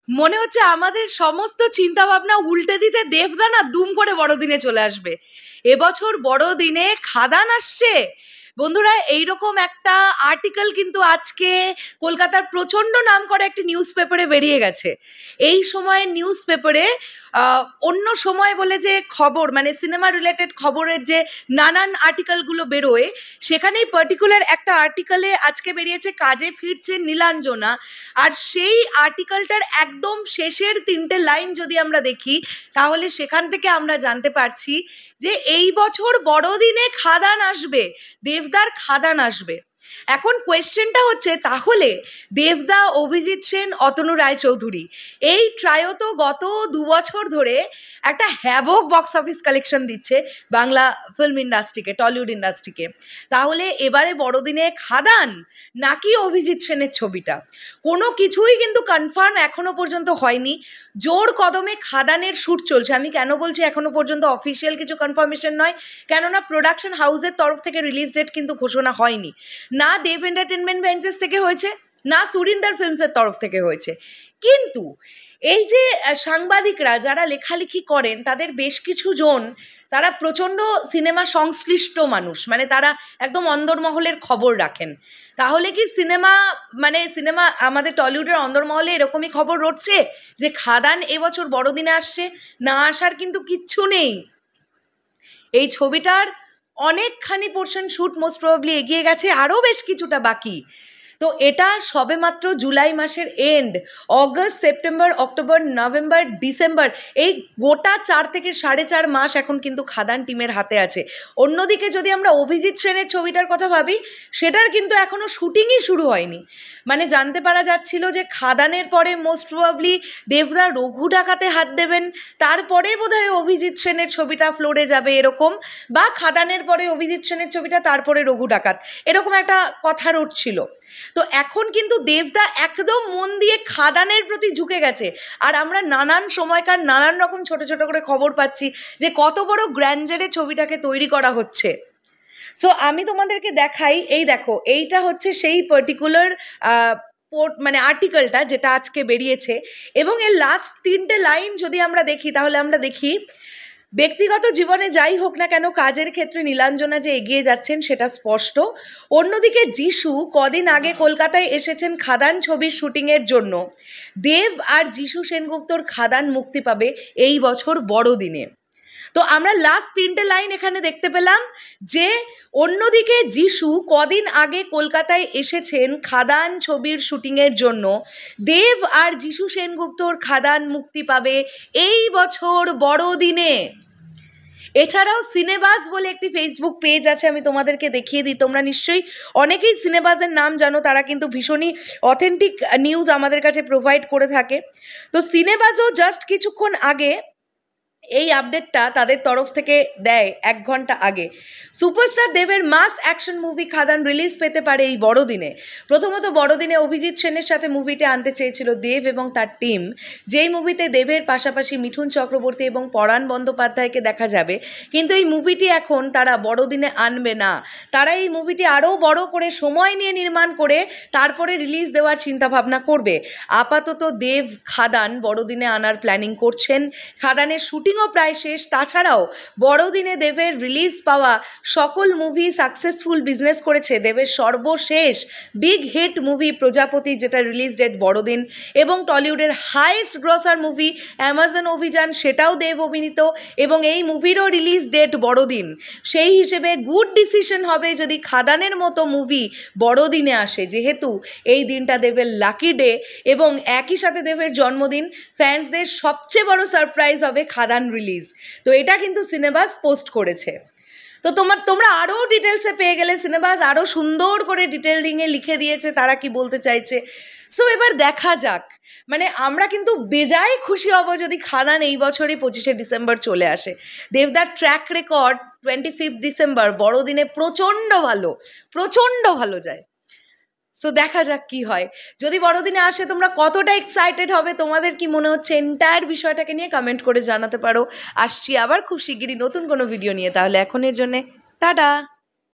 মনে হচ্ছে আমাদের সমস্ত চিন্তা ভাবনা উল্টে দিতে দেবদা না দুম করে বড়দিনে চলে আসবে। এবছর বড়দিনে খাদান আসছে বন্ধুরা। এইরকম একটা আর্টিকেল কিন্তু আজকে কলকাতার প্রচন্ড নাম করা একটি নিউজ পেপারে বেরিয়ে গেছে। এই সময় নিউজ পেপারে অন্য সময় বলে যে খবর, মানে সিনেমা রিলেটেড খবরের যে নানান আর্টিকেলগুলো বেরোয়, সেখানেই পার্টিকুলার একটা আর্টিকেলে আজকে বেরিয়েছে কাজে ফিরছে নীলাঞ্জনা। আর সেই আর্টিকেলটার একদম শেষের 3টে লাইন যদি আমরা দেখি, তাহলে সেখান থেকে আমরা জানতে পারছি যে এই বছর বড়দিনে খাদান আসবে, দেবদার খাদান আসবে। এখন কোয়েশ্চেনটা হচ্ছে, তাহলে দেবদা, অভিজিৎ সেন, অতনু রায়চৌধুরী এই ট্রায়ো তো গত 2 বছর ধরে একটা হ্যাভক বক্স অফিস কালেকশন দিচ্ছে বাংলা ফিল্ম ইন্ডাস্ট্রিকে, টলিউড ইন্ডাস্ট্রিকে। তাহলে এবারে বড়দিনে খাদান নাকি অভিজিৎ সেনের ছবিটা, কোনো কিছুই কিন্তু কনফার্ম এখনো পর্যন্ত হয়নি। জোর কদমে খাদানের শ্যুট চলছে। আমি কেন বলছি এখনো পর্যন্ত অফিসিয়াল কিছু কনফার্মেশন নয়, কেননা প্রোডাকশন হাউসের তরফ থেকে রিলিজ ডেট কিন্তু ঘোষণা হয়নি। না দেব এন্টারটেনমেন্ট ভেঞ্চার্স থেকে হয়েছে, না সুরিন্দর ফিল্মসের তরফ থেকে হয়েছে। কিন্তু এই যে সাংবাদিকরা যারা লেখালেখি করেন, তাদের বেশ কিছু জন তারা প্রচণ্ড সিনেমা সংশ্লিষ্ট মানুষ, মানে তারা একদম অন্দরমহলের খবর রাখেন। তাহলে কি সিনেমা আমাদের টলিউডের অন্দরমহলে এরকমই খবর রটছে যে খাদান এবছর বড়দিনে আসছে? না আসার কিন্তু কিচ্ছু নেই। এই ছবিটার অনেকখানি পোর্শন শ্যুট মোস্ট প্রবাবলি এগিয়ে গেছে, আরও বেশ কিছুটা বাকি। তো এটা সবেমাত্র জুলাই মাসের end. August, September, October, November, December, এই গোটা 4 থেকে 4.5 মাস এখন কিন্তু খাদান টিমের হাতে আছে। অন্যদিকে যদি আমরা অভিজিৎ সেনের ছবিটার কথা ভাবি, সেটার কিন্তু এখনও শুটিংই শুরু হয়নি। মানে জানতে পারা যাচ্ছিল যে খাদানের পরে মোস্ট প্রবাবলি দেবদা রঘু ডাকাতে হাত দেবেন, তারপরে বোধহয় অভিজিৎ সেনের ছবিটা ফ্লোরে যাবে এরকম, বা খাদানের পরে অভিজিৎ সেনের ছবিটা, তারপরে রঘু ডাকাত, এরকম একটা কথা রটছিল। তো এখন কিন্তু দেবদা একদম মন দিয়ে খাদানের প্রতি ঝুঁকে গেছে। আর আমরা নানান সময়কার নানান রকম ছোট ছোট করে খবর পাচ্ছি যে কত বড় গ্র্যান্ডারে ছবিটাকে তৈরি করা হচ্ছে। সো আমি তোমাদেরকে দেখাই, এই দেখো, এইটা হচ্ছে সেই পার্টিকুলার মানে আর্টিকেলটা যেটা আজকে বেরিয়েছে। এবং এর লাস্ট 3টে লাইন যদি আমরা দেখি, তাহলে আমরা দেখি, ব্যক্তিগত জীবনে যাই হোক না কেন কাজের ক্ষেত্রে নীলাঞ্জনা যে এগিয়ে যাচ্ছেন সেটা স্পষ্ট। অন্যদিকে যিশু কদিন আগে কলকাতায় এসেছেন খাদান ছবির শুটিংয়ের জন্য। দেব আর যিশু সেনগুপ্তর খাদান মুক্তি পাবে এই বছর বড়দিনে। তো আমরা লাস্ট 3টে লাইন এখানে দেখতে পেলাম যে অন্যদিকে যিশু কদিন আগে কলকাতায় এসেছেন খাদান ছবির শুটিংয়ের জন্য। দেব আর যিশু সেনগুপ্তর খাদান মুক্তি পাবে এই বছর বড়দিনে। এছাড়াও সিনেবাজ বলে একটি ফেসবুক পেজ আছে, আমি তোমাদেরকে দেখিয়ে দিই। তোমরা নিশ্চয়ই অনেকেই সিনেবাজের নাম জানো, তারা কিন্তু ভীষণই অথেন্টিক নিউজ আমাদের কাছে প্রোভাইড করে থাকে। তো সিনেবাজও জাস্ট কিছুক্ষণ আগে এই আপডেটটা তাদের তরফ থেকে দেয় 1 ঘন্টা আগে। সুপারস্টার দেবের মাস অ্যাকশন মুভি খাদান রিলিজ পেতে পারে এই বড়দিনে। প্রথমত বড়দিনে অভিজিৎ সেনের সাথে মুভিটি আনতে চেয়েছিল দেব এবং তার টিম, যেই মুভিতে দেবের পাশাপাশি মিঠুন চক্রবর্তী এবং পরাণ বন্দ্যোপাধ্যায়কে দেখা যাবে। কিন্তু এই মুভিটি এখন তারা বড়দিনে আনবে না। তারা এই মুভিটি আরও বড় করে সময় নিয়ে নির্মাণ করে তারপরে রিলিজ দেওয়ার চিন্তাভাবনা করবে। আপাতত দেব খাদান বড়দিনে আনার প্ল্যানিং করছেন। খাদানের শুটিংও প্রায় শেষ। তাছাড়াও বড়দিনে দেবের রিলিজ পাওয়া সকল মুভি সাকসেসফুল বিজনেস করেছে। দেবের সর্বশেষ বিগ হিট মুভি প্রজাপতি, যেটা রিলিজ ডেট বড়দিন, এবং টলিউডের হাইয়েস্ট গ্রসার মুভি অ্যামাজন অভিযান, সেটাও দেব অভিনীত, এবং এই মুভিরও রিলিজ ডেট বড়দিন। সেই হিসেবে গুড ডিসিশন হবে যদি খাদানের মতো মুভি বড়দিনে আসে, যেহেতু এই দিনটা দেবের লাকি ডে এবং একই সাথে দেবের জন্মদিন। ফ্যান্সদের সবচেয়ে বড় সারপ্রাইজ হবে খাদান রিলিজ। তো এটা কিন্তু সিনেবাস পোস্ট করেছে। তো তোমরা আরও ডিটেলসে পেয়ে গেলে, সিনেবাস আরও সুন্দর করে ডিটেলিংয়ে লিখে দিয়েছে তারা কি বলতে চাইছে। সো এবার দেখা যাক, মানে আমরা কিন্তু বেজায় খুশি হব যদি খাদান এই বছরই 25শে ডিসেম্বর চলে আসে। দেবদার ট্র্যাক রেকর্ড 25 ডিসেম্বর বড়দিনে প্রচণ্ড ভালো যায়। সো দেখা যাক কি হয়। যদি বড়দিনে আসে তোমরা কতটা এক্সাইটেড হবে, তোমাদের কি মনে হচ্ছে এন্টায়ার বিষয়টাকে নিয়ে কমেন্ট করে জানাতে পারো। আসছি আবার খুব শিগগিরই নতুন কোনো ভিডিও নিয়ে। তাহলে এখনের জন্যে টাটা।